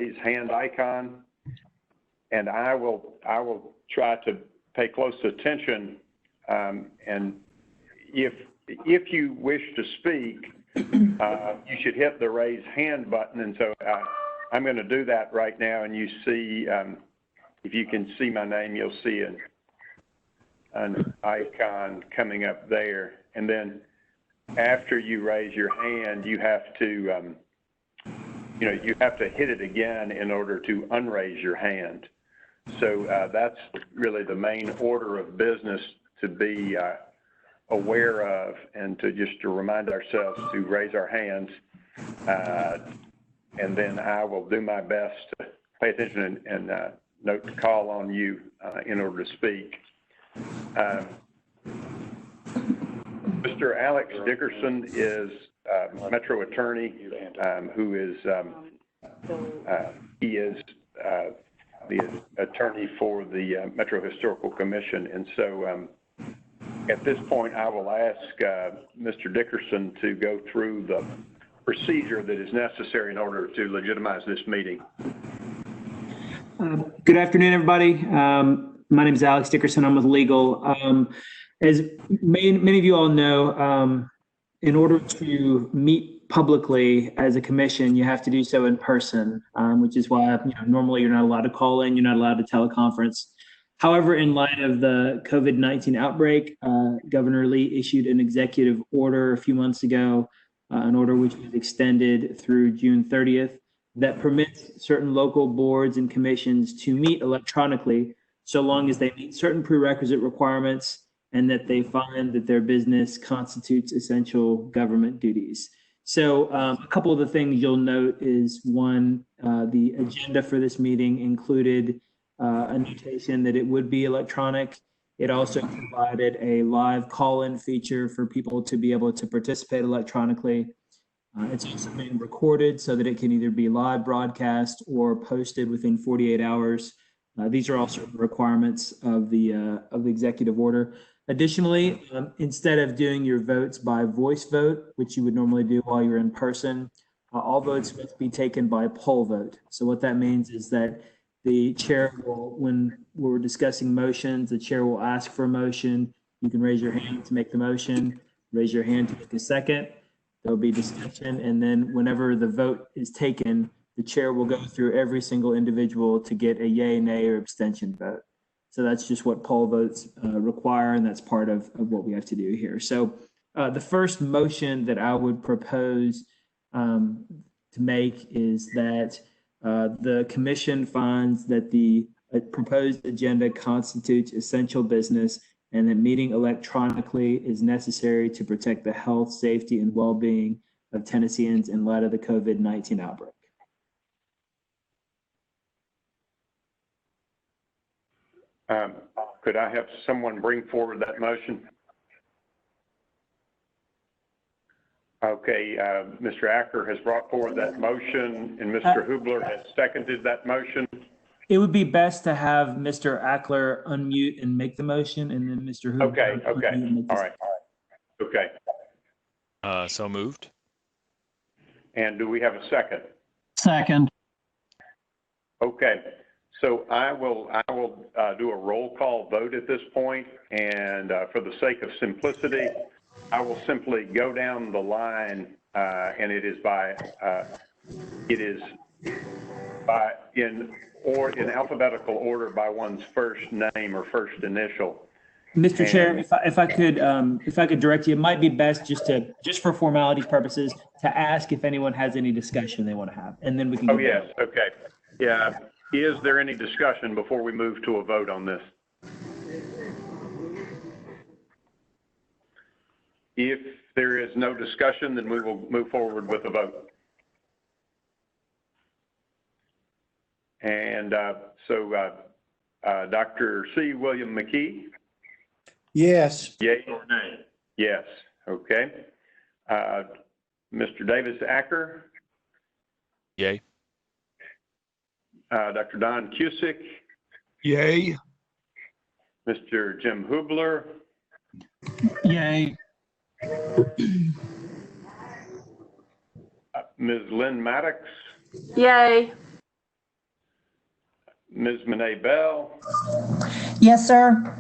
raise hand icon, and I will try to pay close attention. And if you wish to speak, you should hit the raise hand button. And so I'm going to do that right now. And you see, if you can see my name, you'll see an icon coming up there. And then after you raise your hand, you have to, you have to hit it again in order to unraise your hand. So that's really the main order of business to be aware of, and to remind ourselves to raise our hands. And then I will do my best to pay attention and note to call on you in order to speak. Mr. Alex Dickerson is Metro attorney who is, he is the attorney for the Metro Historical Commission. And so at this point, I will ask Mr. Dickerson to go through the procedure that is necessary in order to legitimize this meeting. Good afternoon, everybody. My name is Alex Dickerson. I'm with legal. As many of you all know, in order to meet publicly as a commission, you have to do so in person, which is why normally you're not allowed to call in, you're not allowed to teleconference. However, in light of the COVID-19 outbreak, Governor Lee issued an executive order a few months ago, an order which was extended through June 30th, that permits certain local boards and commissions to meet electronically so long as they meet certain prerequisite requirements and that they find that their business constitutes essential government duties. So a couple of the things you'll note is, one, the agenda for this meeting included a notation that it would be electronic. It also provided a live call-in feature for people to be able to participate electronically. It's also being recorded so that it can either be live broadcast or posted within 48 hours. These are also requirements of the executive order. Additionally, instead of doing your votes by voice vote, which you would normally do while you're in person, all votes must be taken by poll vote. So what that means is that the chair will, when we're discussing motions, the chair will ask for a motion. You can raise your hand to make the motion, raise your hand to make a second. There'll be discussion, and then whenever the vote is taken, the chair will go through every single individual to get a yay, nay, or abstention vote. So that's just what poll votes require, and that's part of what we have to do here. So the first motion that I would propose to make is that the commission finds that the proposed agenda constitutes essential business and that meeting electronically is necessary to protect the health, safety, and well-being of Tennesseans in light of the COVID-19 outbreak. Could I have someone bring forward that motion? Okay, Mr. Acker has brought forward that motion, and Mr. Hubler has seconded that motion. It would be best to have Mr. Ackler unmute and make the motion, and then Mr. Hubler. Okay. All right. Okay. So moved. And do we have a second? Second. Okay. So I will do a roll call vote at this point, and for the sake of simplicity, I will simply go down the line, and it is in alphabetical order by one's first name or first initial. Mr. Chair, if I could direct you, it might be best just for formality purposes to ask if anyone has any discussion they want to have, and then we can. Oh yes. Okay. Yeah. Is there any discussion before we move to a vote on this? If there is no discussion, then we will move forward with a vote. And so Dr. C. William McKee? Yes. Yay or nay? Yes. Okay. Mr. Davis Acker? Yay. Dr. Don Cusick? Yay. Mr. Jim Hubler? Yay. Ms. Lynn Maddox? Yay. Ms. Monet Bell. Yes, sir.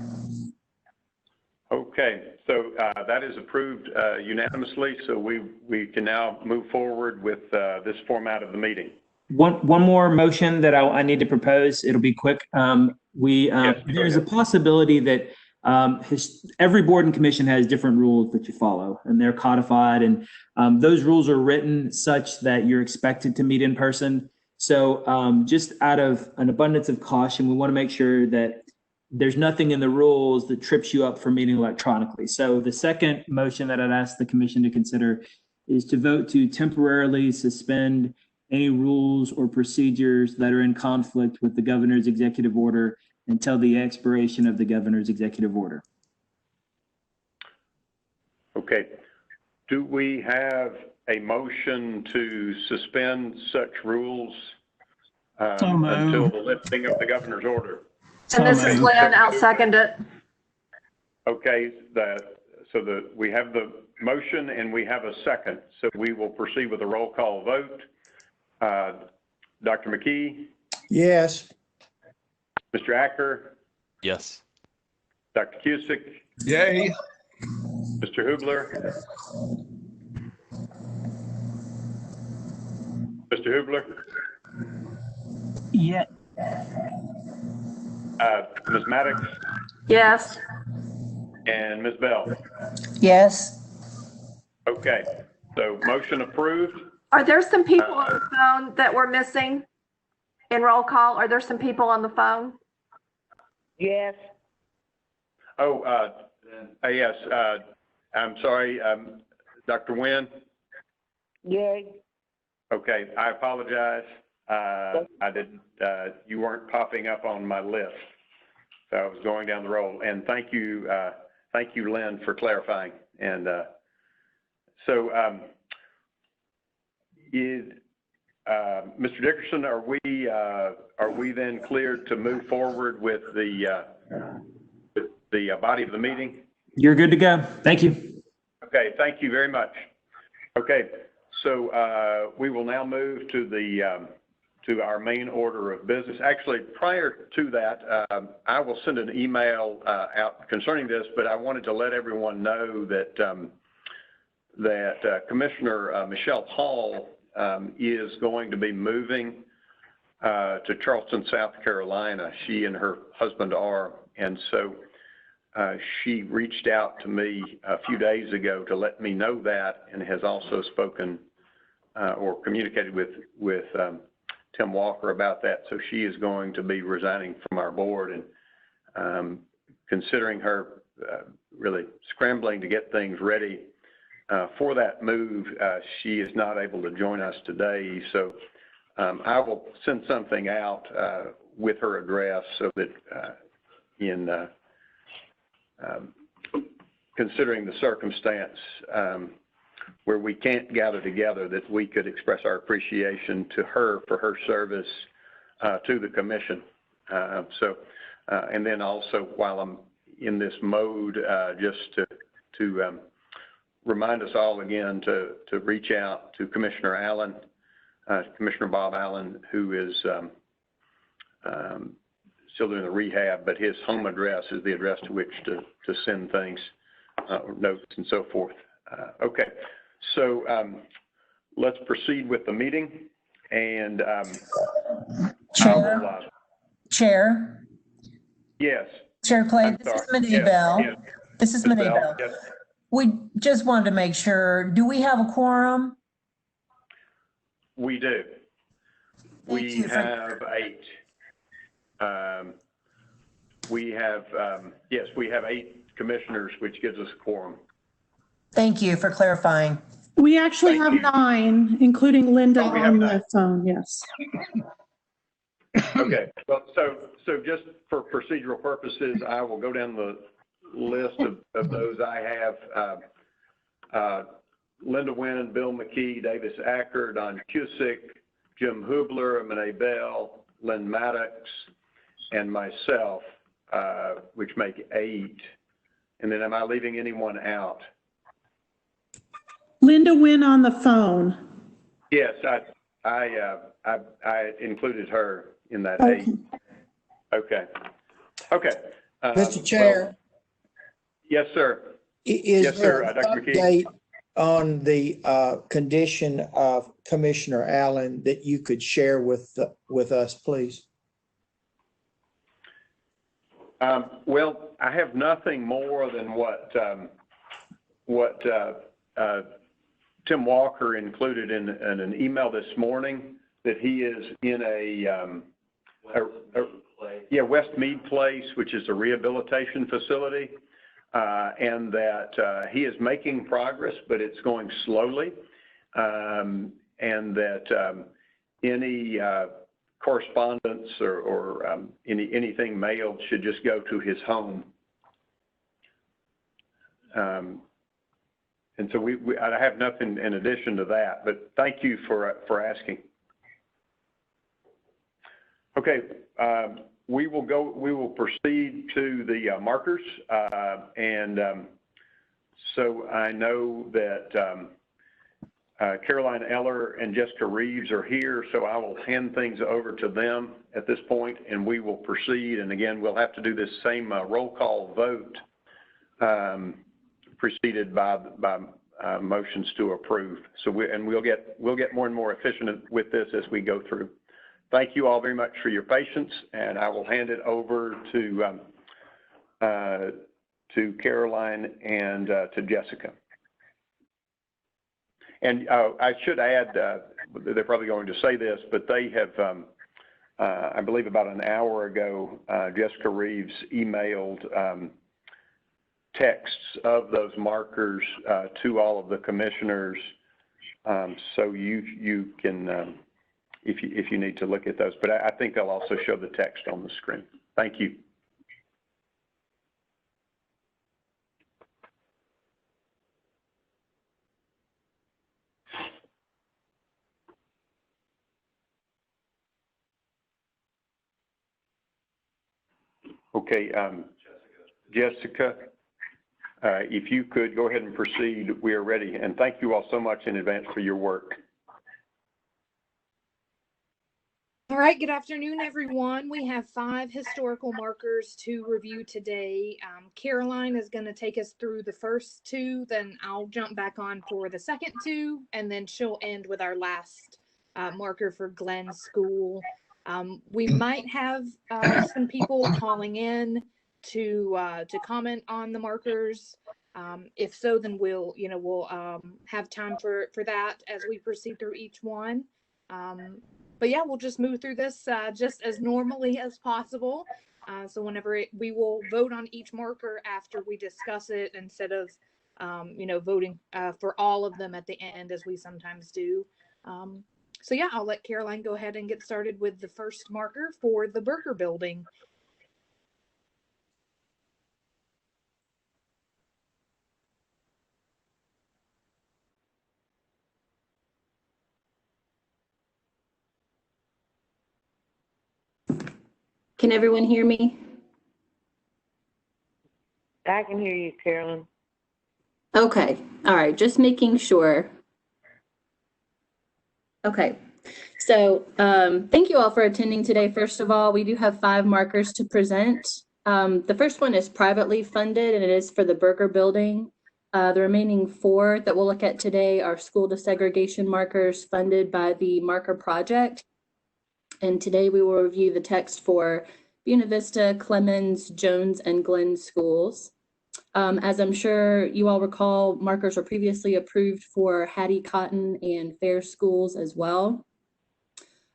Okay, so that is approved unanimously, so we can now move forward with this format of the meeting. One more motion that I need to propose. It'll be quick. Yes, go There's a ahead. possibility that every board and commission has different rules that you follow, and they're codified, and those rules are written such that you're expected to meet in person. So just out of an abundance of caution, we want to make sure that there's nothing in the rules that trips you up for meeting electronically. So the second motion that I'd ask the commission to consider is to vote to temporarily suspend any rules or procedures that are in conflict with the governor's executive order until the expiration of the governor's executive order. Okay. Do we have a motion to suspend such rules So moved. until the lifting of the governor's order? And this is Lynn, I'll second it. Okay, we have the motion and we have a second. So we will proceed with a roll call vote. Dr. McKee? Yes. Mr. Acker? Yes. Dr. Cusick? Yay. Mr. Hubler? Mr. Hubler? Yeah. Ms. Maddox? Yes. And Ms. Bell? Yes. Okay, so motion approved. Are there some people on the phone that we're missing in roll call? Are there some people on the phone? Yes. Oh, yes, I'm sorry, Dr. Nguyen? Yay. Okay, I apologize. I didn't, you weren't popping up on my list. So I was going down the road, and thank you, Lynn, for clarifying. And Mr. Dickerson, are we then cleared to move forward with the body of the meeting? You're good to go. Thank you. Okay, thank you very much. Okay, so we will now move to to our main order of business. Actually, prior to that, I will send an email out concerning this, but I wanted to let everyone know that Commissioner Michelle Hall is going to be moving to Charleston, South Carolina. She and her husband are, and so she reached out to me a few days ago to let me know that, and has also spoken or communicated with Tim Walker about that. So she is going to be resigning from our board, and considering her really scrambling to get things ready for that move, she is not able to join us today. So I will send something out with her address so that in considering the circumstance where we can't gather together, that we could express our appreciation to her for her service to the commission. And then also, while I'm in this mode, just to remind us all again to reach out to Commissioner Allen, Commissioner Bob Allen, who is still doing the rehab, but his home address is the address to which to send things, notes and so forth. Okay, so let's proceed with the meeting. And Chair. Yes. Chair Clay, this is Monet Bell. Yes. This is Monet Bell. Yes. We just wanted to make sure, do we have a quorum? We do. Thank We you for- have 8. We have, yes, we have 8 commissioners, which gives us a quorum. Thank you for clarifying. We actually Thank have you. 9, including Linda Oh, we have on 9. the phone, yes. Okay, well, so just for procedural purposes, I will go down the list of those I have. Linda Wynn, Bill McKee, Davis Acker, Don Cusick, Jim Hubler, Monet Bell, Lynn Maddox, and myself, which make 8. And then am I leaving anyone out? Linda Wynn on the phone. Yes, I included her in that Okay. 8. Okay. Okay. Mr. Chair, Yes, sir. is Yes, there sir. an Dr. McKee. update on the condition of Commissioner Allen that you could share with us, please? Well, I have nothing more than what Tim Walker included in an email this morning, that he is in West Mead Place, which is a rehabilitation facility, and that he is making progress, but it's going slowly, and that any correspondence or anything mailed should just go to his home. And so I have nothing in addition to that, but thank you for asking. Okay, we will proceed to the markers, and so I know that Caroline Eller and Jessica Reeves are here, so I will hand things over to them at this point, and we will proceed. And again, we'll have to do this same roll call vote, preceded by motions to approve. So we'll get more and more efficient with this as we go through. Thank you all very much for your patience, and I will hand it over to Caroline and to Jessica. And I should add, they're probably going to say this, but they have, I believe about an hour ago, Jessica Reeves emailed texts of those markers to all of the commissioners, so you can, if you need to look at those. But I think they'll also show the text on the screen. Thank you. Okay, Jessica, if you could go ahead and proceed, we are ready. And thank you all so much in advance for your work. All right, good afternoon, everyone. We have 5 historical markers to review today. Caroline is going to take us through the first 2, then I'll jump back on for the second 2, and then she'll end with our last marker for Glenn School. We might have some people calling in to comment on the markers. If so, then we'll have time for that as we proceed through each one. But yeah, we'll just move through this just as normally as possible. So whenever we will vote on each marker after we discuss it, instead of voting for all of them at the end as we sometimes do. So yeah, I'll let Caroline go ahead and get started with the first marker for the Burger Building. Can everyone hear me? I can hear you, Carolyn. Okay, all right, just making sure. Okay, so thank you all for attending today. First of all, we do have 5 markers to present. The first one is privately funded, and it is for the Burger Building. The remaining 4 that we'll look at today are school desegregation markers funded by the Marker Project. And today we will review the text for Buena Vista, Clemens, Jones, and Glenn schools. As I'm sure you all recall, markers were previously approved for Hattie, Cotton, and Fair schools as well.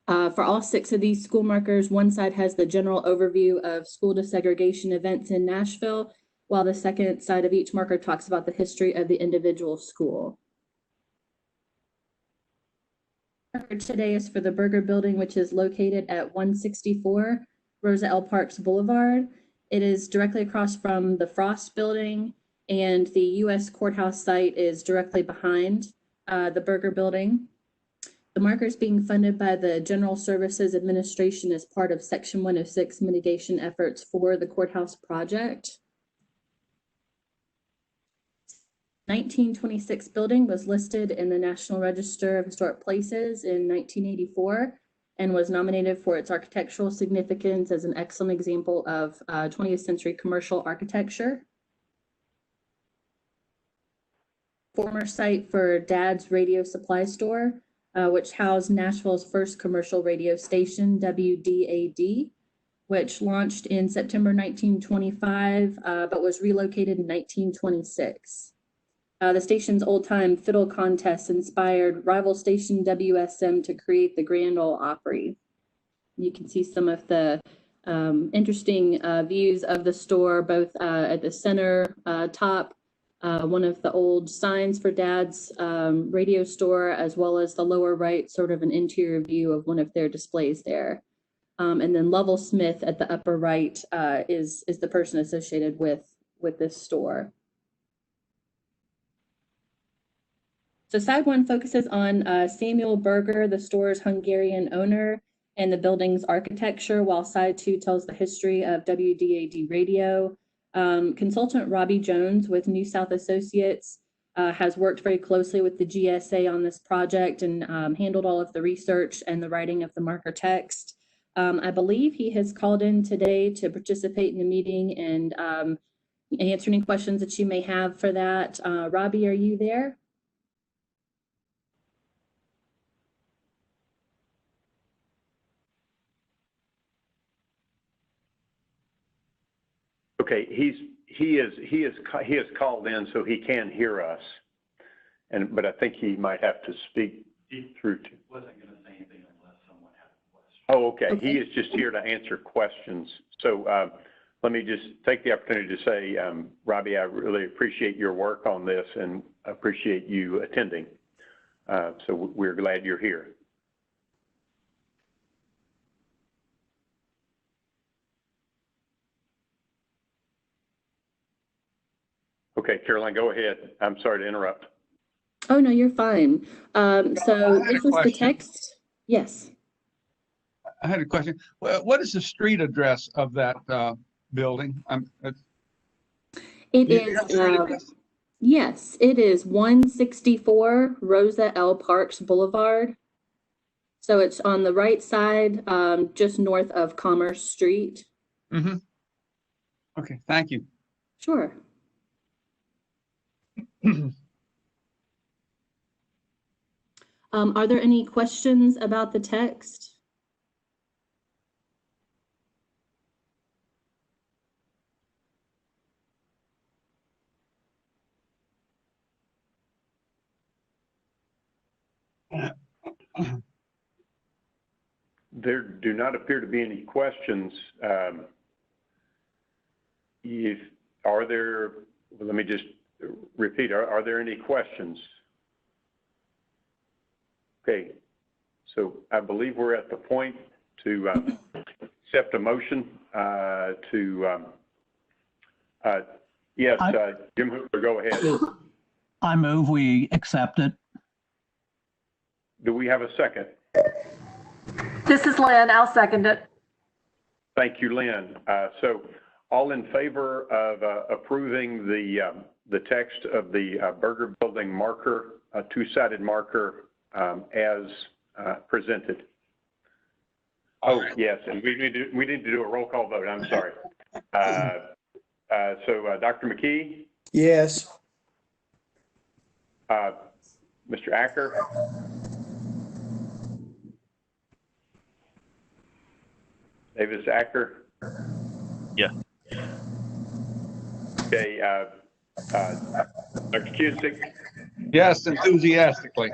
For all 6 of these school markers, one side has the general overview of school desegregation events in Nashville, while the second side of each marker talks about the history of the individual school. Today is for the Burger Building, which is located at 164 Rosa L. Parks Boulevard. It is directly across from the Frost Building, and the U.S. Courthouse site is directly behind the Burger Building. The marker is being funded by the General Services Administration as part of Section 106 mitigation efforts for the Courthouse project. 1926 building was listed in the National Register of Historic Places in 1984, and was nominated for its architectural significance as an excellent example of 20th century commercial architecture. Former site for Dad's Radio Supply Store, which housed Nashville's first commercial radio station, WDAD, which launched in September 1925, but was relocated in 1926. The station's old-time fiddle contest inspired rival station WSM to create the Grand Ole Opry. You can see some of the interesting views of the store, both at the center top, one of the old signs for Dad's radio store, as well as the lower right, sort of an interior view of one of their displays there. And then Lovell Smith at the upper right is the person associated with this store. So side one focuses on Samuel Berger, the store's Hungarian owner, and the building's architecture, while side two tells the history of WDAD radio. Consultant Robbie Jones with New South Associates has worked very closely with the GSA on this project and handled all of the research and the writing of the marker text. I believe he has called in today to participate in the meeting and answer any questions that you may have for that. Robbie, are you there? Okay, he has called in, so he can hear us, but I think he might have to speak through. Wasn't going to say anything unless someone had a question. Oh, okay. He is just here to answer questions. So let me just take the opportunity to say, Robbie, I really appreciate your work on this and appreciate you attending. So we're glad you're here. Okay, Caroline, go ahead. I'm sorry to interrupt. Oh, no, you're fine. So this is the text. Yes. I had a question. What is the street address of that building? It is, yes, it is 164 Rosa L. Parks Boulevard. So it's on the right side, just north of Commerce Street. Mm-hmm. Okay, thank you. Sure. Are there any questions about the text? There do not appear to be any questions. Let me just repeat, are there any questions? Okay, so I believe we're at the point to accept a motion yes, Jim Hooper, go ahead. I move we accept it. Do we have a second? This is Lynn. I'll second it. Thank you, Lynn. So all in favor of approving the text of the Berger Building marker, two-sided marker as presented? Oh, yes, and we need to do a roll call vote. I'm sorry. So Dr. McKee? Yes. Mr. Acker? Davis Acker? Yeah. Okay, Dr. Cusick? Yes, enthusiastically.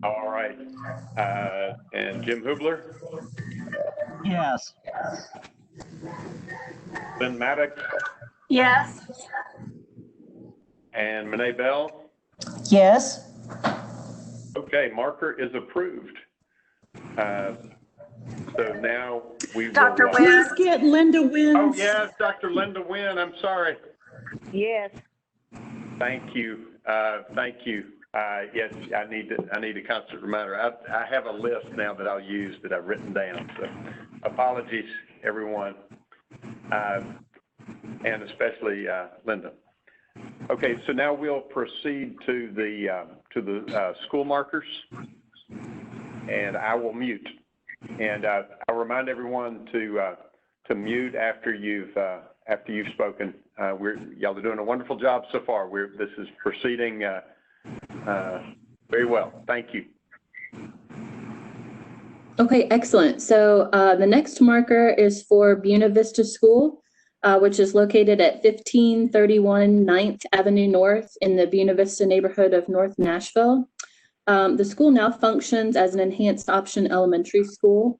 All right. And Jim Hubler? Yes. Lynn Maddox? Yes. And Monet Bell? Yes. Okay, marker is approved. So now we will... Dr. Wynn? Please get Linda Wynn's. Oh, yes, Dr. Linda Wynn, I'm sorry. Yes. Thank you. Thank you. Yes, I need a constant reminder. I have a list now that I'll use that I've written down. So apologies, everyone, and especially Linda. Okay, so now we'll proceed to the school markers, and I will mute. And I'll remind everyone to mute after you've spoken. Y'all are doing a wonderful job so far. This is proceeding very well. Thank you. Okay, excellent. So the next marker is for Buena Vista School, which is located at 1531 9th Avenue North in the Buena Vista neighborhood of North Nashville. The school now functions as an enhanced option elementary school.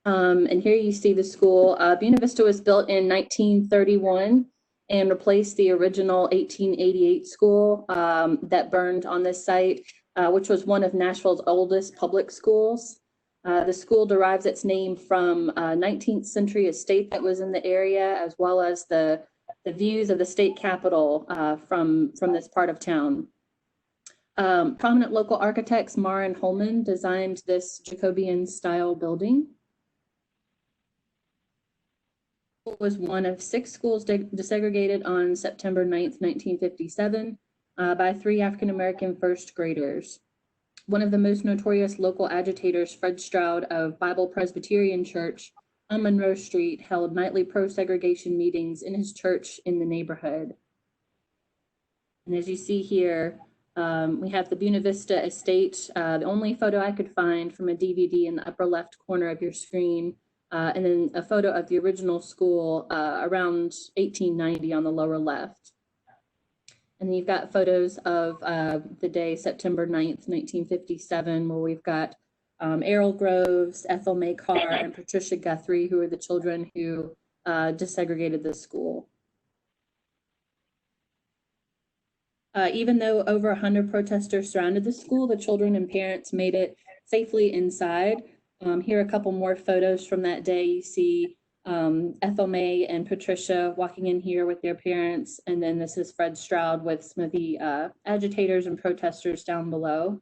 And here you see the school. Buena Vista was built in 1931 and replaced the original 1888 school that burned on this site, which was one of Nashville's oldest public schools. The school derives its name from a 19th century estate that was in the area, as well as the views of the state capitol from this part of town. Prominent local architects, Marr and Holman, designed this Jacobean style building. It was one of 6 schools desegregated on September 9th, 1957 by 3 African-American first graders. One of the most notorious local agitators, Fred Stroud of Bible Presbyterian Church on Monroe Street, held nightly pro-segregation meetings in his church in the neighborhood. And as you see here, we have the Buena Vista estate, the only photo I could find from a DVD in the upper left corner of your screen, and then a photo of the original school around 1890 on the lower left. And then you've got photos of the day, September 9th, 1957, where we've got Errol Groves, Ethel May Carr, and Patricia Guthrie, who are the children who desegregated the school. Even though over 100 protesters surrounded the school, the children and parents made it safely inside. Here are a couple more photos from that day. You see Ethel May and Patricia walking in here with their parents, and then this is Fred Stroud with some of the agitators and protesters down below.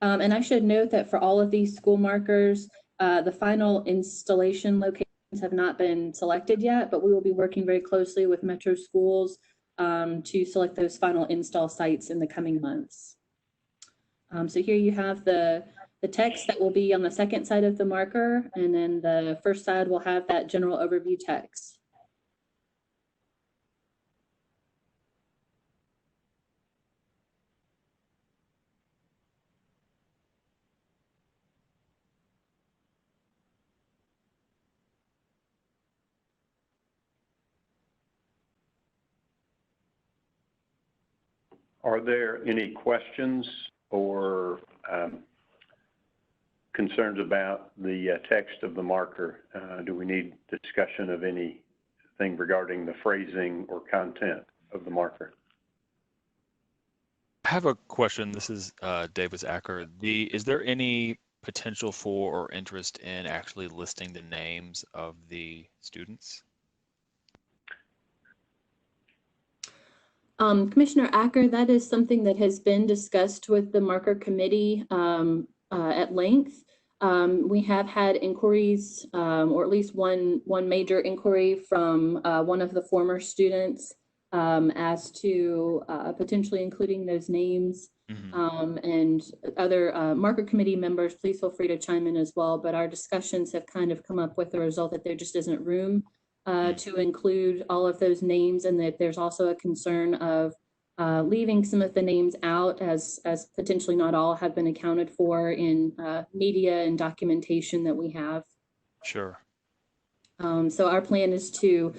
And I should note that for all of these school markers, the final installation locations have not been selected yet, but we will be working very closely with Metro Schools to select those final install sites in the coming months. So here you have the text that will be on the second side of the marker, and then the first side will have that general overview text. Are there any questions or concerns about the text of the marker? Do we need discussion of anything regarding the phrasing or content of the marker? I have a question. This is Davis Acker. Is there any potential for or interest in actually listing the names of the students? Commissioner Acker, that is something that has been discussed with the marker committee at length. We have had inquiries, or at least one major inquiry from one of the former students as to potentially including those names. And other marker committee members, please feel free to chime in as well. But our discussions have kind of come up with the result that there just isn't room to include all of those names, and that there's also a concern of leaving some of the names out as potentially not all have been accounted for in media and documentation that we have. Sure. So our plan is to,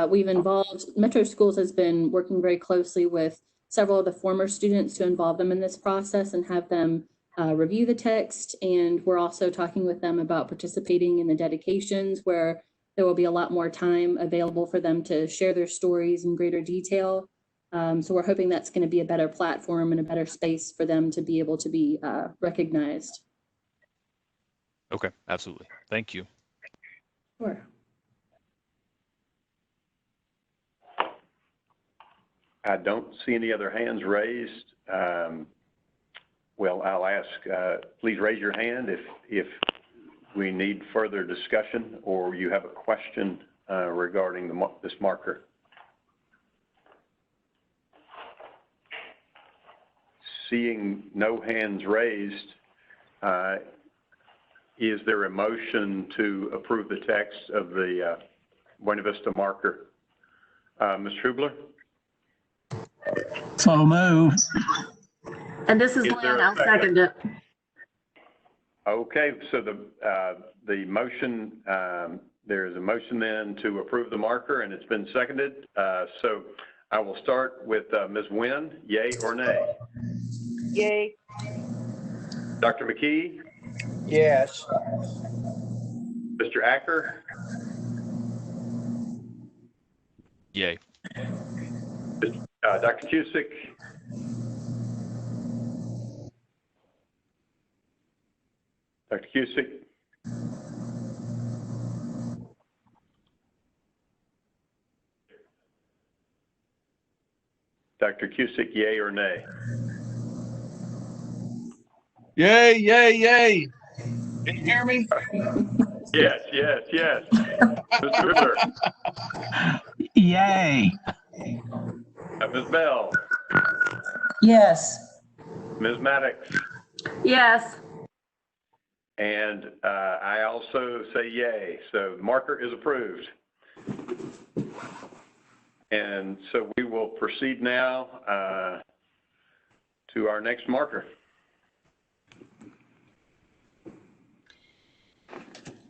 we've involved, Metro Schools has been working very closely with several of the former students to involve them in this process and have them review the text. And we're also talking with them about participating in the dedications, where there will be a lot more time available for them to share their stories in greater detail. So we're hoping that's going to be a better platform and a better space for them to be able to be recognized. Okay, absolutely. Thank you. Sure. I don't see any other hands raised. Well, I'll ask, please raise your hand if we need further discussion or you have a question regarding this marker. Seeing no hands raised, Is there a motion to approve the text of the Buena Vista marker? Mr. Hubler? So moved. And this is Is there Lynn, a I'll second it. Okay, so the motion, there is a motion then to approve the marker, and it's been seconded. So I will start with Ms. Nguyen, yay or nay? Yay. Dr. McKee? Yes. Mr. Acker? Yay. Dr. Cusick? Dr. Cusick? Dr. Cusick, yay or nay? Yay, yay, yay. Can you hear me? Yes, yes, yes. Mr. Hubler? Yay. Ms. Bell? Yes. Ms. Maddox? Yes. And I also say yay. So the marker is approved. And so we will proceed now to our next marker.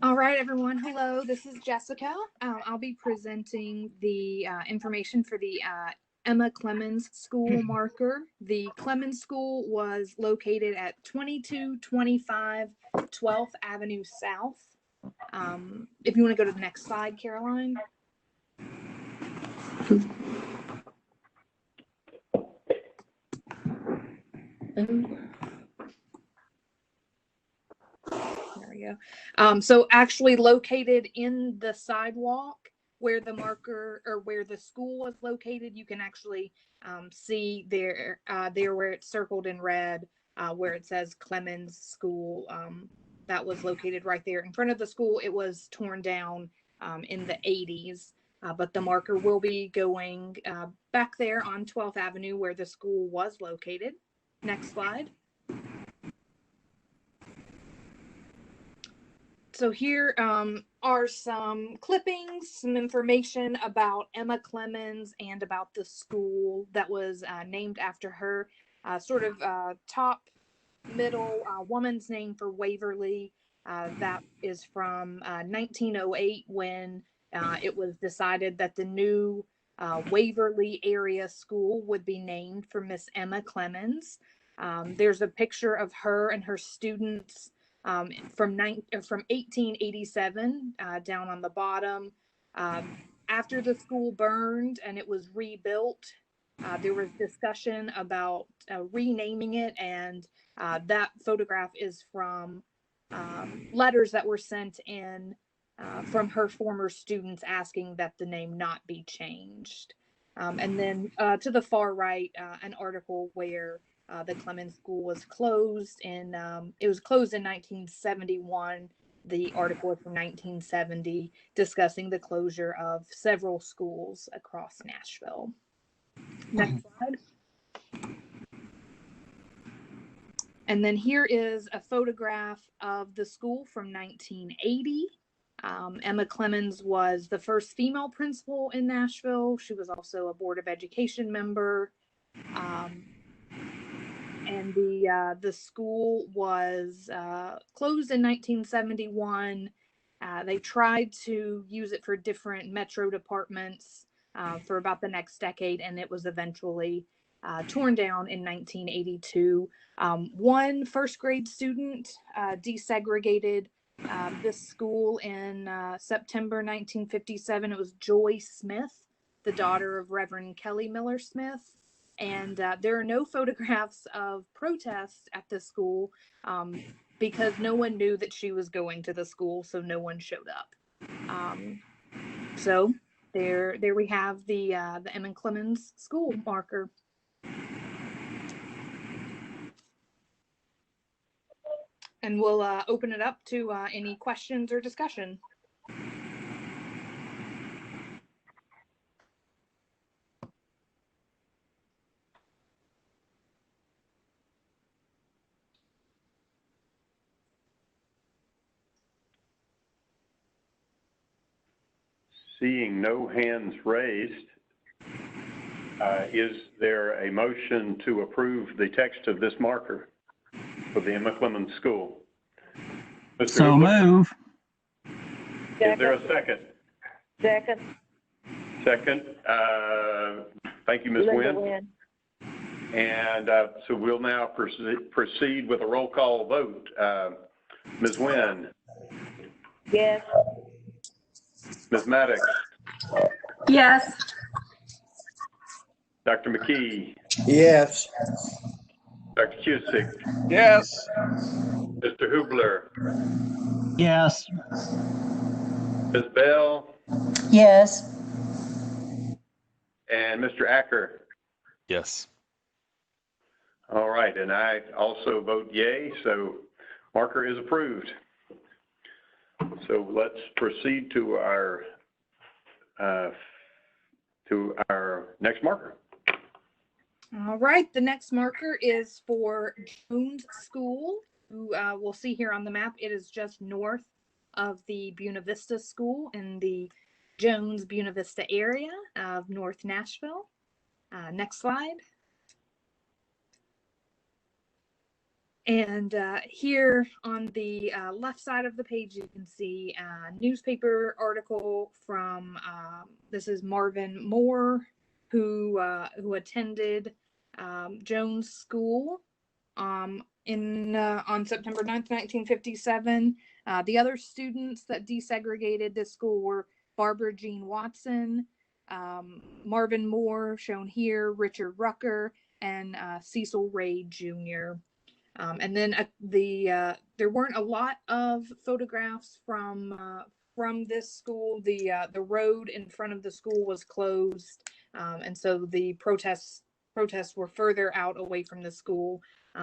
All right, everyone. Hello, this is Jessica. I'll be presenting the information for the Emma Clemens School marker. The Clemens School was located at 2225 12th Avenue South. If you want to go to the next slide, Caroline. There we go. So actually located in the sidewalk where the marker or where the school was located, you can actually see there where it's circled in red, where it says Clemens School. That was located right there in front of the school. It was torn down in the 80s, but the marker will be going back there on 12th Avenue where the school was located. Next slide. So here are some clippings, some information about Emma Clemens and about the school that was named after her. Sort of top middle woman's name for Waverly. That is from 1908 when it was decided that the new Waverly area school would be named for Miss Emma Clemens. There's a picture of her and her students from 1887 down on the bottom. After the school burned and it was rebuilt, there was discussion about renaming it, and that photograph is from letters that were sent in from her former students asking that the name not be changed. And then to the far right, an article where the Clemens School was closed in, it was closed in 1971. The article is from 1970 discussing the closure of several schools across Nashville. Next slide. And then here is a photograph of the school from 1980. Emma Clemens was the first female principal in Nashville. She was also a Board of Education member. And the school was closed in 1971. They tried to use it for different metro departments for about the next decade, and it was eventually torn down in 1982. One first grade student desegregated this school in September 1957. It was Joy Smith, the daughter of Reverend Kelly Miller Smith. And there are no photographs of protests at the school because no one knew that she was going to the school, so no one showed up. So there we have the Emma Clemens School marker. And we'll open it up to any questions or discussion. Seeing no hands raised, is there a motion to approve the text of this marker for the Emma Clemens School? Mr. So Hubler, move. is there a second? Second. Second. Thank you, Ms. Linda Wynn. Wynn. And so we'll now proceed with a roll call vote. Ms. Wynn, Yes. Ms. Maddox, Yes. Dr. McKee, Yes. Dr. Cusick, Yes. Mr. Hubler, Yes. Ms. Bell, Yes. and Mr. Acker. Yes. All right, and I also vote yay, so marker is approved. So let's proceed to our next marker. All right, the next marker is for Jones School. Who we'll see here on the map. It is just north of the Buena Vista School in the Jones Buena Vista area of North Nashville. Next slide. And here on the left side of the page, you can see a newspaper article from, this is Marvin Moore, who attended Jones School on September 9th, 1957. The other students that desegregated this school were Barbara Jean Watson, Marvin Moore, shown here, Richard Rucker, and Cecil Ray Jr. And then there weren't a lot of photographs from this school. The road in front of the school was closed, and so the protests were further out away from the school.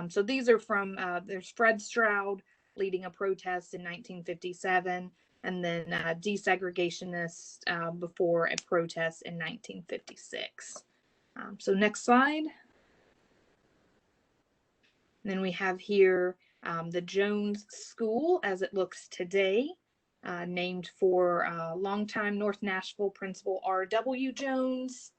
So these are from there's Fred Stroud leading a protest in 1957, and then desegregationists before a protest in 1956. So next slide. And then we have here the Jones School as it looks today, named for longtime North Nashville principal R.W. Jones.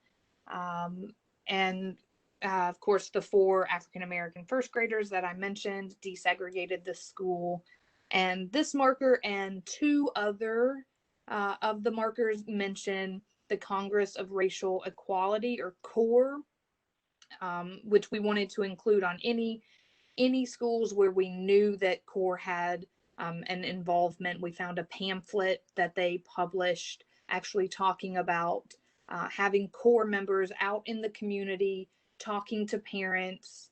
And of course, the 4 African-American first graders that I mentioned desegregated this school. And this marker and 2 other of the markers mention the Congress of Racial Equality, or CORE, which we wanted to include on any schools where we knew that CORE had an involvement. We found a pamphlet that they published actually talking about having CORE members out in the community, talking to parents,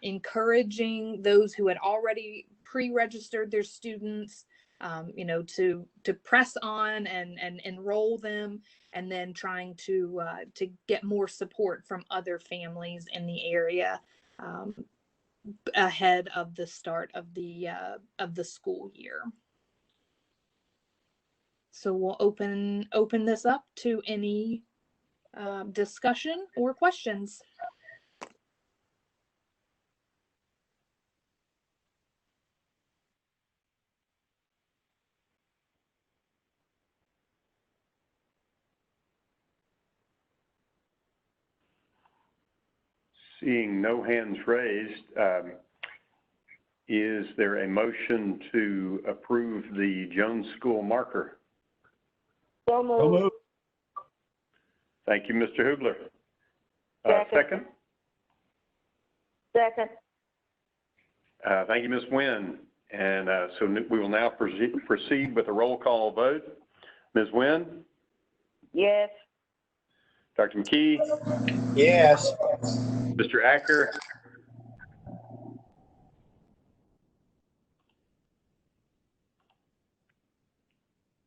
encouraging those who had already pre-registered their students, to press on and enroll them, and then trying to get more support from other families in the area ahead of the start of the school year. So we'll open this up to any discussion or questions. Seeing no hands raised, is there a motion to approve the Jones School marker? So moved. Thank you, Mr. Hubler. Second. Second. Thank you, Ms. Wynn. And so we will now proceed with a roll call vote. Ms. Wynn? Yes. Dr. McKee? Yes. Mr. Acker?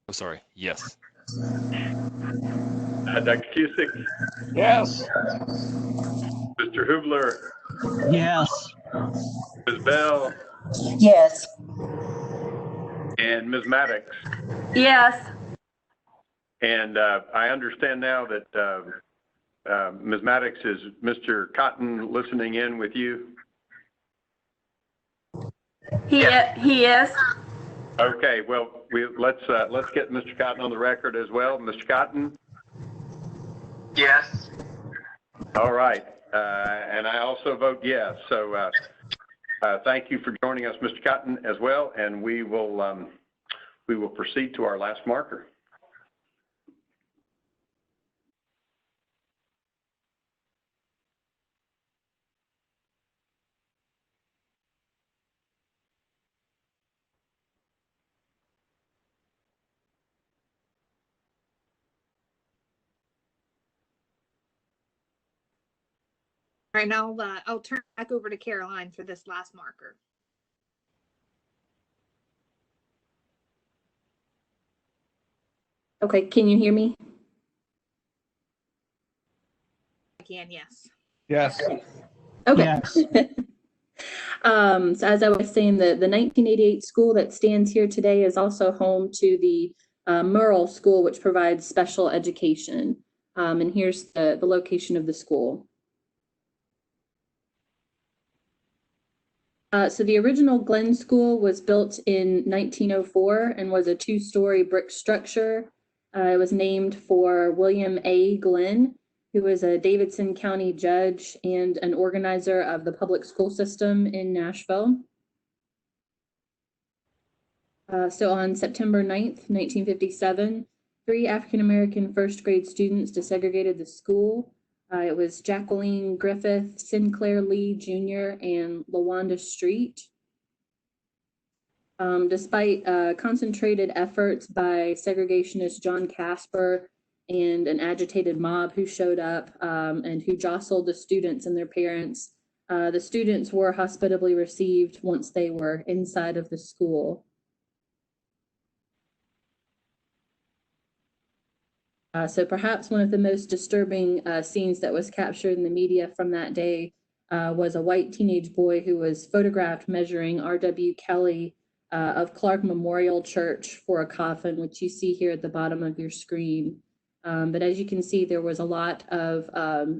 Oh, sorry. Yes. Dr. Cusick? Yes. Mr. Hubler? Yes. Ms. Bell? Yes. And Ms. Maddox? Yes. And I understand now that Ms. Maddox, is Mr. Cotton listening in with you? He is. Okay, well, let's get Mr. Cotton on the record as well. Mr. Cotton? Yes. All right, and I also vote yes. So thank you for joining us, Mr. Cotton, as well, and we will proceed to our last marker. All right, now I'll turn back over to Caroline for this last marker. Okay, can you hear me? I can, yes. Yes. Okay. Yes. So as I was saying, the 1988 school that stands here today is also home to the Murrell School, which provides special education. And here's the location of the school. So the original Glen School was built in 1904 and was a two-story brick structure. It was named for William A. Glen, who was a Davidson County judge and an organizer of the public school system in Nashville. So on September 9th, 1957, 3 African-American first grade students desegregated the school. It was Jacqueline Griffith, Sinclair Lee Jr., and LaWanda Street. Despite concentrated efforts by segregationist John Casper and an agitated mob who showed up and who jostled the students and their parents, the students were hospitably received once they were inside of the school. So perhaps one of the most disturbing scenes that was captured in the media from that day was a white teenage boy who was photographed measuring R.W. Kelly of Clark Memorial Church for a coffin, which you see here at the bottom of your screen. But as you can see, there was a lot of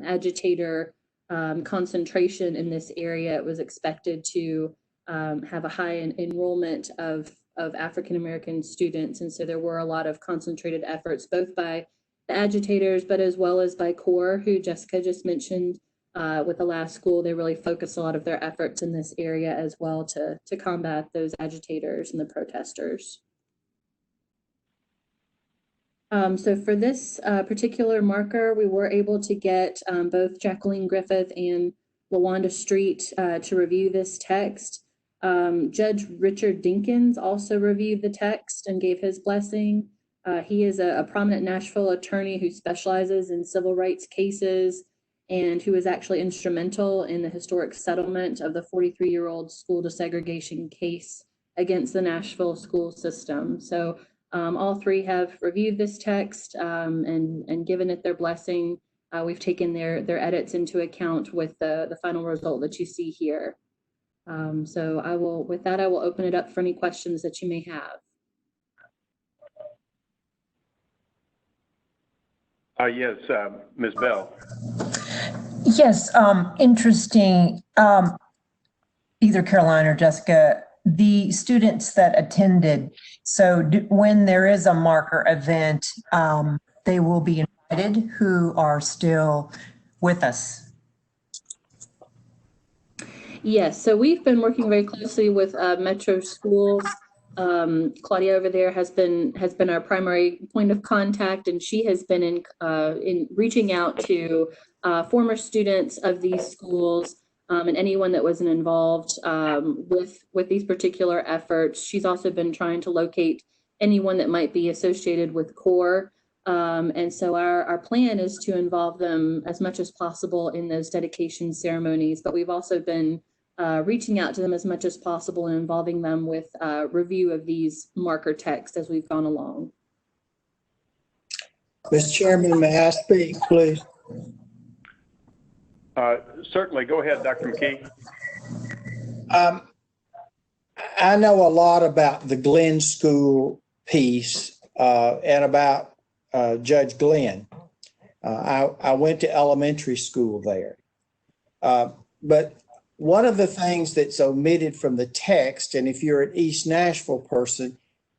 agitator concentration in this area. It was expected to have a high enrollment of African-American students. And so there were a lot of concentrated efforts, both by the agitators, but as well as by CORE, who Jessica just mentioned with the last school. They really focused a lot of their efforts in this area as well to combat those agitators and the protesters. So for this particular marker, we were able to get both Jacqueline Griffith and LaWanda Street to review this text. Judge Richard Dinkins also reviewed the text and gave his blessing. He is a prominent Nashville attorney who specializes in civil rights cases and who was actually instrumental in the historic settlement of the 43-year-old school desegregation case against the Nashville school system. So all three have reviewed this text and given it their blessing. We've taken their edits into account with the final result that you see here. So with that, I will open it up for any questions that you may have. Yes, Ms. Bell. Yes, interesting. Either Caroline or Jessica, the students that attended, so when there is a marker event, they will be invited who are still with us. Yes, so we've been working very closely with Metro Schools. Claudia over there has been our primary point of contact, and she has been in reaching out to former students of these schools and anyone that wasn't involved with these particular efforts. She's also been trying to locate anyone that might be associated with CORE. And so our plan is to involve them as much as possible in those dedication ceremonies, but we've also been reaching out to them as much as possible and involving them with review of these marker texts as we've gone along. Mr. Chairman, may I speak, please? Certainly. Go ahead, Dr. McKee. I know a lot about the Glen School piece and about Judge Glenn. I went to elementary school there. But one of the things that's omitted from the text, and if you're an East Nashville person,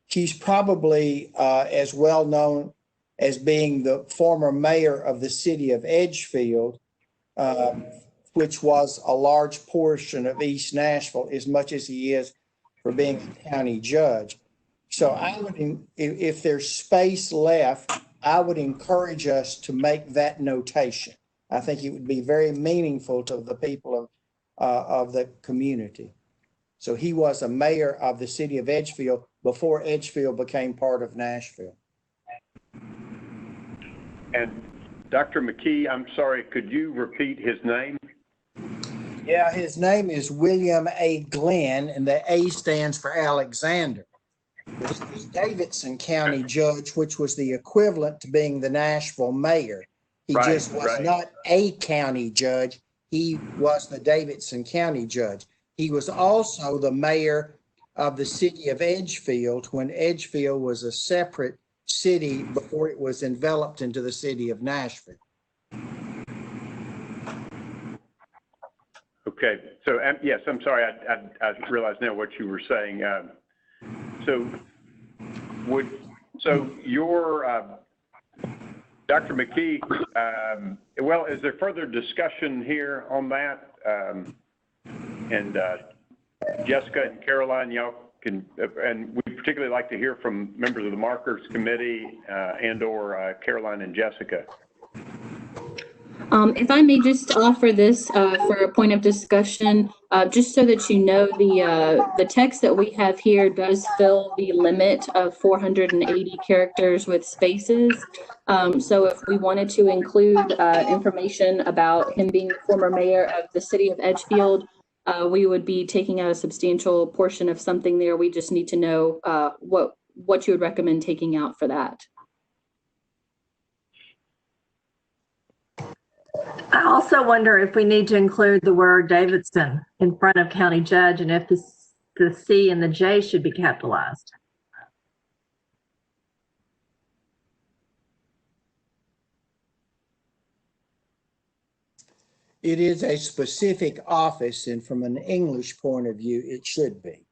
He's probably as well known as being the former mayor of the city of Edgefield, which was a large portion of East Nashville, as much as he is for being a county judge. So I would, if there's space left, I would encourage us to make that notation. I think it would be very meaningful to the people of the community. So he was a mayor of the city of Edgefield before Edgefield became part of Nashville. And Dr. McKee, I'm sorry, could you repeat his name? Yeah, his name is William A. Glenn, and the A stands for Alexander. He was Davidson County judge, which was the equivalent to being the Nashville mayor. He just was not a county judge. He was the Davidson County judge. He was also the mayor of the city of Edgefield when Edgefield was a separate city before it was enveloped into the city of Nashville. Okay, so yes, I'm sorry, I realize now what you were saying. So your Dr. McKee, well, is there further discussion here on that? And Jessica and Caroline, y'all can, and we'd particularly like to hear from members of the Markers Committee and or Caroline and Jessica. If I may just offer this for a point of discussion, just so that you know, the text that we have here does fill the limit of 480 characters with spaces. So if we wanted to include information about him being the former mayor of the city of Edgefield, we would be taking out a substantial portion of something there. We just need to know what you would recommend taking out for that. I also wonder if we need to include the word Davidson in front of county judge and if the C and the J should be capitalized. It is a specific office, and from an English point of view, it should be.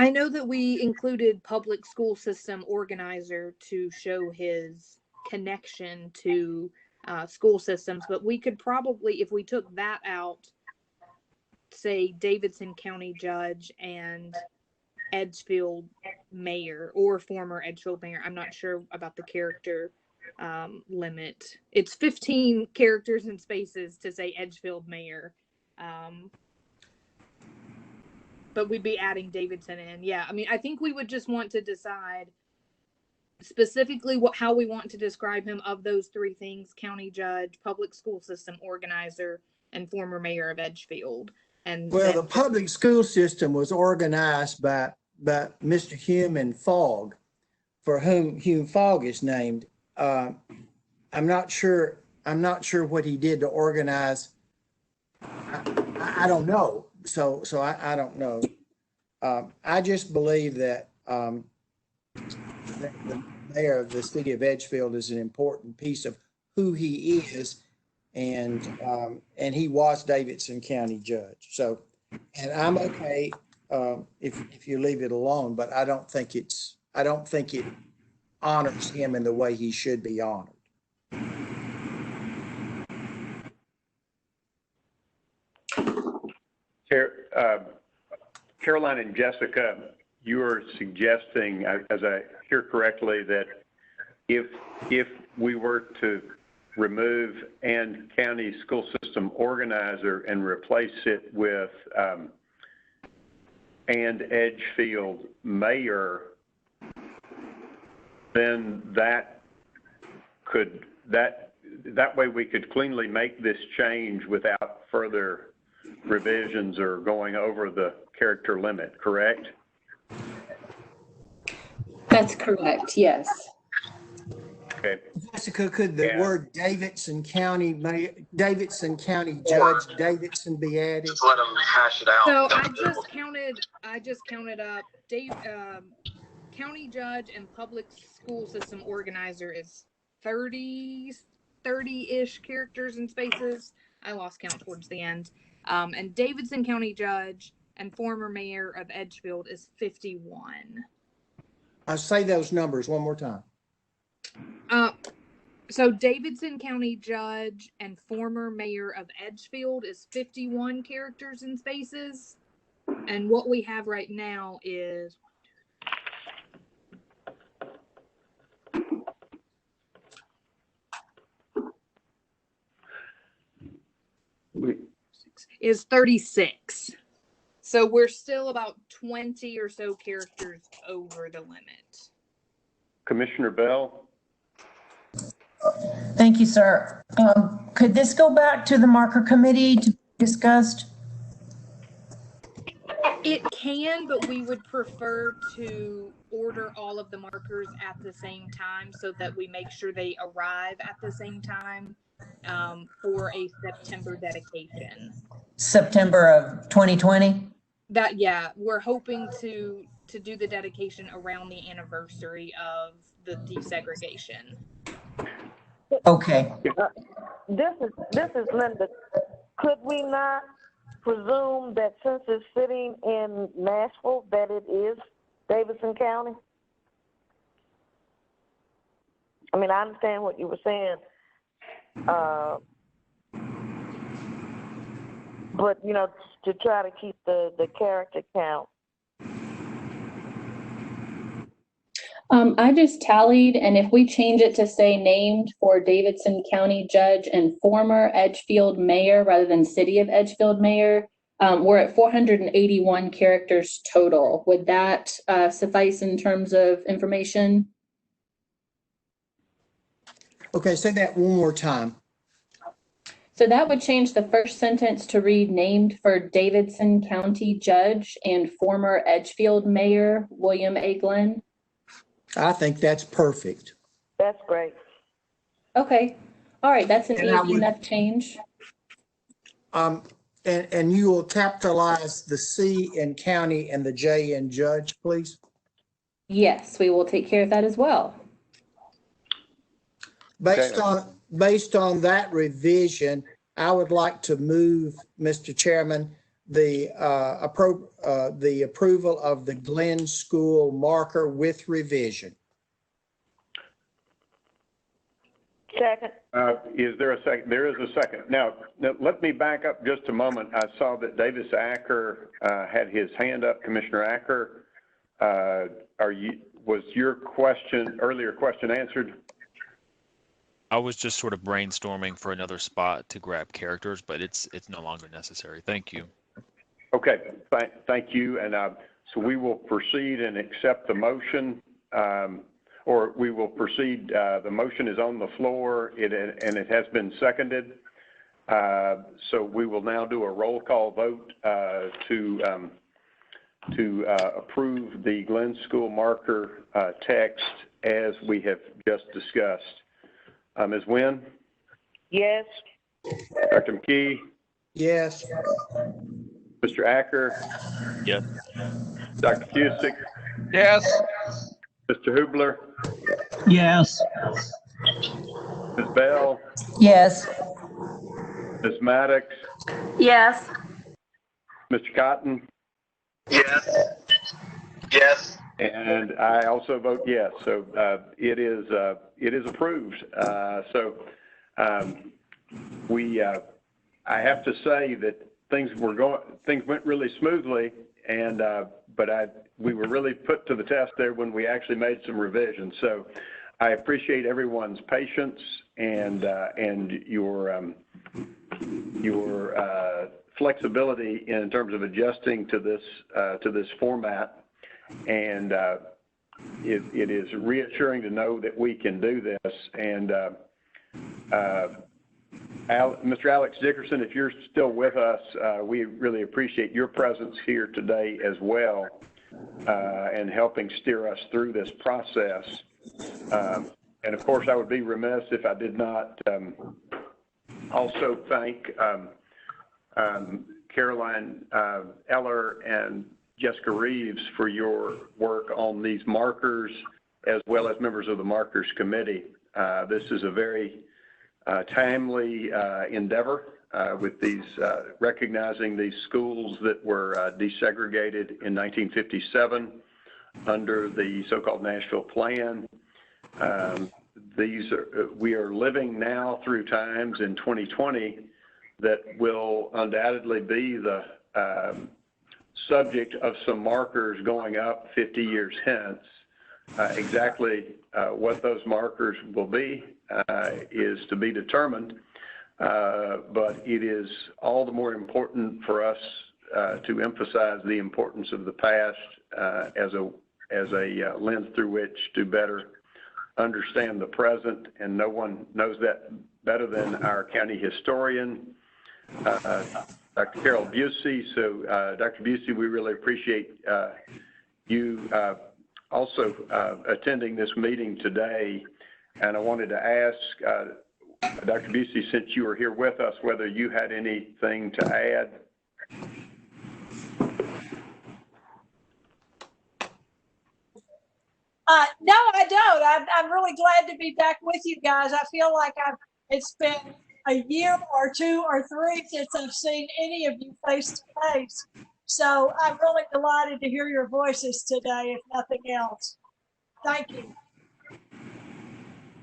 I know that we included public school system organizer to show his connection to school systems, but we could probably, if we took that out, say Davidson County judge and Edgefield mayor or former Edgefield mayor. I'm not sure about the character limit. It's 15 characters and spaces to say Edgefield mayor. But we'd be adding Davidson in. Yeah, I mean, I think we would just want to decide specifically how we want to describe him of those three things: county judge, public school system organizer, and former mayor of Edgefield. And well, the public school system was organized by Mr. Hume Fogg, for whom Hume Fogg is named. I'm not sure what he did to organize. I don't know. So I don't know. I just believe that the mayor of the city of Edgefield is an important piece of who he is, and he was Davidson County judge. So, and I'm okay if you leave it alone, but I don't think it honors him in the way he should be honored. Caroline and Jessica, you are suggesting, as I hear correctly, that if we were to remove and county school system organizer and replace it with and Edgefield mayor, then that way we could cleanly make this change without further revisions or going over the character limit, correct? That's correct, yes. Okay. Jessica, could the word Davidson County judge Davidson be added? Just let them hash it out. So I just counted up county judge and public school system organizer is 30-ish characters and spaces. I lost count towards the end. And Davidson County judge and former mayor of Edgefield is 51. I'll say those numbers one more time. So Davidson County judge and former mayor of Edgefield is 51 characters and spaces. And what we have right now is is 36. So we're still about 20 or so characters over the limit. Commissioner Bell? Thank you, sir. Could this go back to the marker committee to be discussed? It can, but we would prefer to order all of the markers at the same time so that we make sure they arrive at the same time for a September dedication. September of 2020? Yeah, we're hoping to do the dedication around the anniversary of the desegregation. Okay. This is Linda. Could we not presume that since it's sitting in Nashville, that it is Davidson County? I mean, I understand what you were saying, but you know, to try to keep the character count. I just tallied, and if we change it to say named for Davidson County Judge and former Edgefield Mayor rather than City of Edgefield Mayor, we're at 481 characters total. Would that suffice in terms of information? Okay, say that one more time. So that would change the first sentence to read named for Davidson County Judge and former Edgefield Mayor William A. Glenn. I think that's perfect. That's great. Okay. All right. That's an easy enough change. And you will capitalize the C in county and the J in judge, please? Yes, we will take care of that as well. Based on that revision, I would like to move, Mr. Chairman, the approval of the Glenn School marker with revision. Second. Is there a second? There is a second. Now, let me back up just a moment. I saw that Davis Acker had his hand up. Commissioner Acker, was your earlier question answered? I was just sort of brainstorming for another spot to grab characters, but it's no longer necessary. Thank you. Okay, thank you. And so we will proceed and accept the motion, or we will proceed. The motion is on the floor, and it has been seconded. So we will now do a roll call vote to approve the Glenn School marker text as we have just discussed. Ms. Wynn? Yes. Dr. McKee? Yes. Mr. Acker? Yes. Dr. Cusick? Yes. Mr. Hubler? Yes. Ms. Bell? Yes. Ms. Maddox? Yes. Mr. Cotton? Yes. Yes. And I also vote yes. So it is approved. I have to say that things went really smoothly, and we were really put to the test there when we actually made some revisions. So I appreciate everyone's patience and your flexibility in terms of adjusting to this format. And it is reassuring to know that we can do this. And Mr. Alex Dickerson, if you're still with us, we really appreciate your presence here today as well, and helping steer us through this process. And of course, I would be remiss if I did not also thank Caroline Eller and Jessica Reeves for your work on these markers, as well as members of the Markers Committee. This is a very timely endeavor with these recognizing these schools that were desegregated in 1957 under the so-called Nashville Plan. We are living now through times in 2020 that will undoubtedly be the subject of some markers going up 50 years hence. Exactly what those markers will be is to be determined, but it is all the more important for us to emphasize the importance of the past as a lens through which to better understand the present, and no one knows that better than our county historian, Dr. Carol Busey. So, Dr. Busey, we really appreciate you also attending this meeting today. And I wanted to ask Dr. Busey, since you were here with us, whether you had anything to add. No, I don't. I'm really glad to be back with you guys. I feel like it's been a year or two or three since I've seen any of you face to face. So I'm really delighted to hear your voices today, if nothing else. Thank you.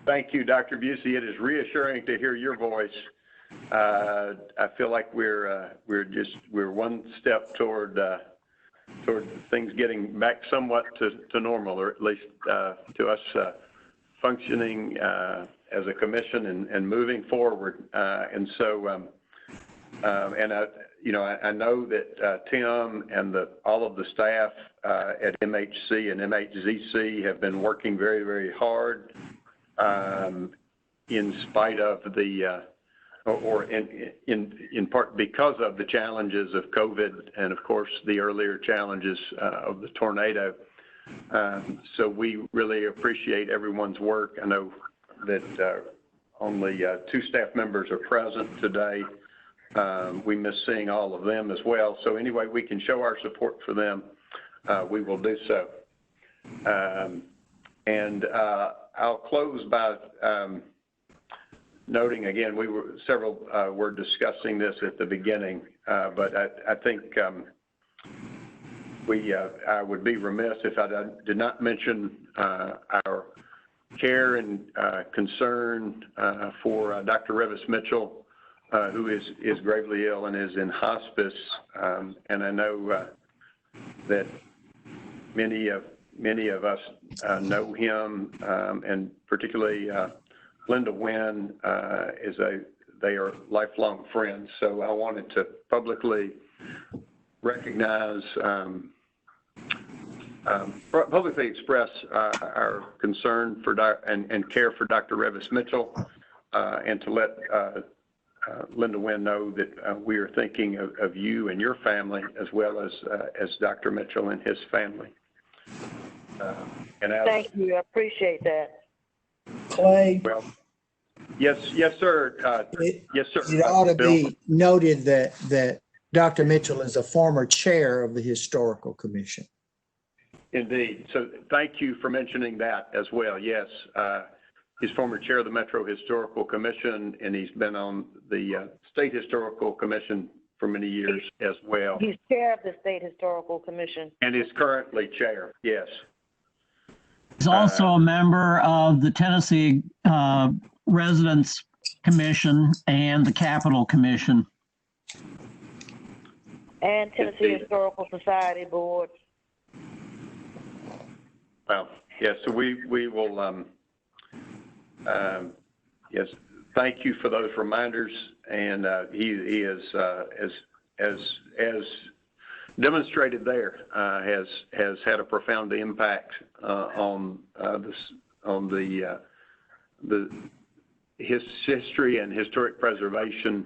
Thank you, Dr. Busey. It is reassuring to hear your voice. I feel like we're one step toward things getting back somewhat to normal, or at least to us functioning as a commission and moving forward. And so, I know that Tim and all of the staff at MHC and MHZC have been working very, very hard in spite of the or in part because of the challenges of COVID and, of course, the earlier challenges of the tornado. So we really appreciate everyone's work. I know that only 2 staff members are present today. We miss seeing all of them as well. So anyway, we can show our support for them. We will do so. And I'll close by noting again, several were discussing this at the beginning, but I think I would be remiss if I did not mention our care and concern for Dr. Revis Mitchell, who is gravely ill and is in hospice. And I know that many of us know him, and particularly Linda Wynn they are lifelong friends. So I wanted to publicly recognize, publicly express our concern for and care for Dr. Revis Mitchell, and to let Linda Wynn know that we are thinking of you and your family, as well as Dr. Mitchell and his family. Thank you. I appreciate that. Clay? Well, yes, sir. Yes, sir. It ought to be noted that Dr. Mitchell is a former chair of the Historical Commission. Indeed. So thank you for mentioning that as well. Yes, he's former chair of the Metro Historical Commission, and he's been on the State Historical Commission for many years as well. He's chair of the State Historical Commission. And is currently chair, yes. He's also a member of the Tennessee Residents Commission and the Capitol Commission. And Tennessee Historical Society Board. Well, yes, so we will, yes, thank you for those reminders. And he is, as demonstrated there, has had a profound impact on his history and historic preservation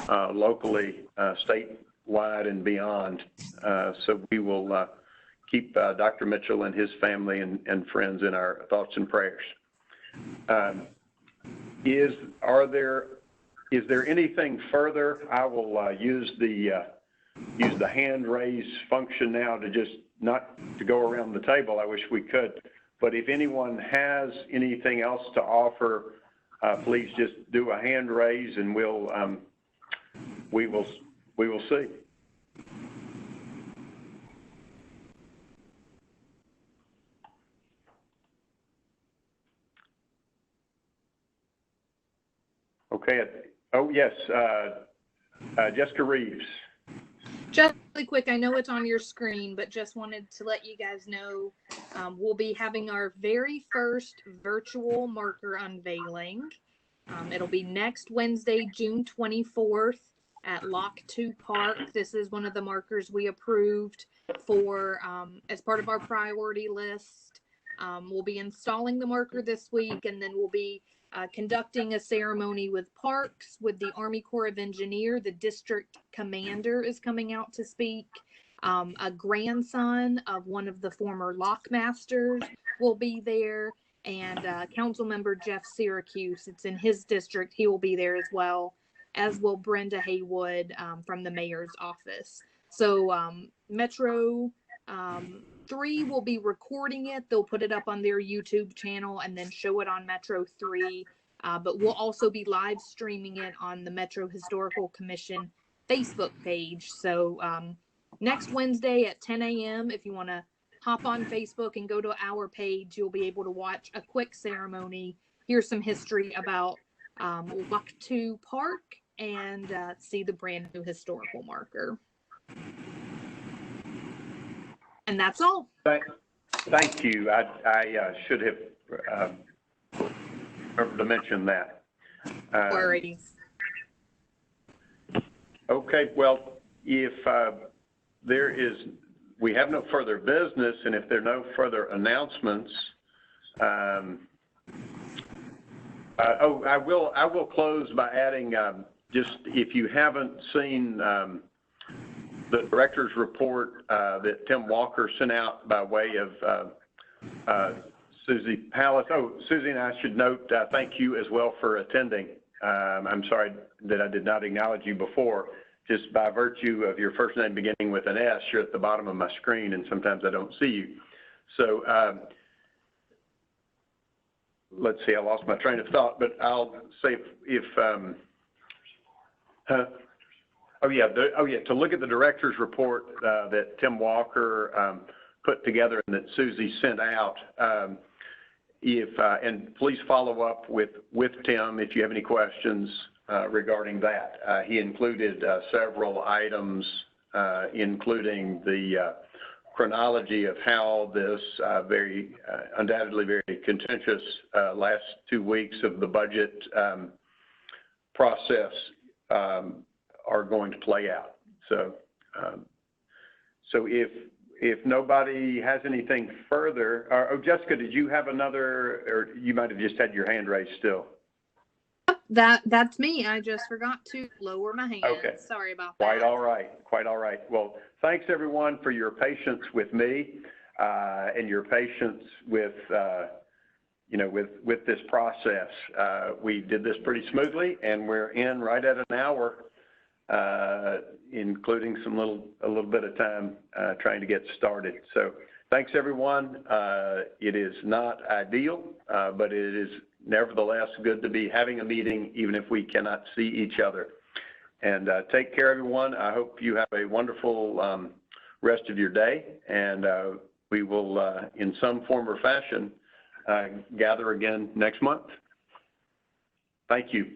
locally, statewide, and beyond. So we will keep Dr. Mitchell and his family and friends in our thoughts and prayers. Is there anything further? I will use the use the hand raise function now to just not to go around the table. I wish we could. But if anyone has anything else to offer, please just do a hand raise and we will see. Okay. Oh, yes. Jessica Reeves. Just really quick, I know it's on your screen, but just wanted to let you guys know we'll be having our very first virtual marker unveiling. It'll be next Wednesday, June 24th at Lock 2 Park. This is one of the markers we approved for as part of our priority list. We'll be installing the marker this week, and then we'll be conducting a ceremony with Parks, with the Army Corps of Engineer. The district commander is coming out to speak. A grandson of one of the former lockmasters will be there, and council member Jeff Syracuse, it's in his district, he will be there as well, as will Brenda Haywood from the mayor's office. So Metro 3 will be recording it. They'll put it up on their YouTube channel and then show it on Metro 3. But we'll also be live streaming it on the Metro Historical Commission Facebook page. So next Wednesday at 10 a.m., if you want to hop on Facebook and go to our page, you'll be able to watch a quick ceremony, hear some history about Lock 2 Park, and see the brand new historical marker. And that's all. Thank you. I should have remembered to mention that. Worries. Okay, well, if we have no further business, and if there are no further announcements, I will close by adding, just if you haven't seen the director's report that Tim Walker sent out by way of Susie Pallas. Oh, Susie, and I should note, thank you as well for attending. I'm sorry that I did not acknowledge you before. Just by virtue of your first name beginning with an S, you're at the bottom of my screen, and sometimes I don't see you. So let's see, I lost my train of thought, but I'll say to look at the director's report that Tim Walker put together and that Susie sent out. And please follow up with Tim if you have any questions regarding that. He included several items, including the chronology of how this undoubtedly very contentious last 2 weeks of the budget process are going to play out. So, if nobody has anything further, Jessica, did you have another, or you might have just had your hand raised still? That's me. I just forgot to lower my hand. Okay. Sorry about that. Quite all right. Quite all right. Well, thanks everyone for your patience with me and your patience with with this process. We did this pretty smoothly, and we're in right at an hour, including a little bit of time trying to get started. So thanks everyone. It is not ideal, but it is nevertheless good to be having a meeting, even if we cannot see each other. And take care, everyone. I hope you have a wonderful rest of your day, and we will, in some form or fashion, gather again next month. Thank you.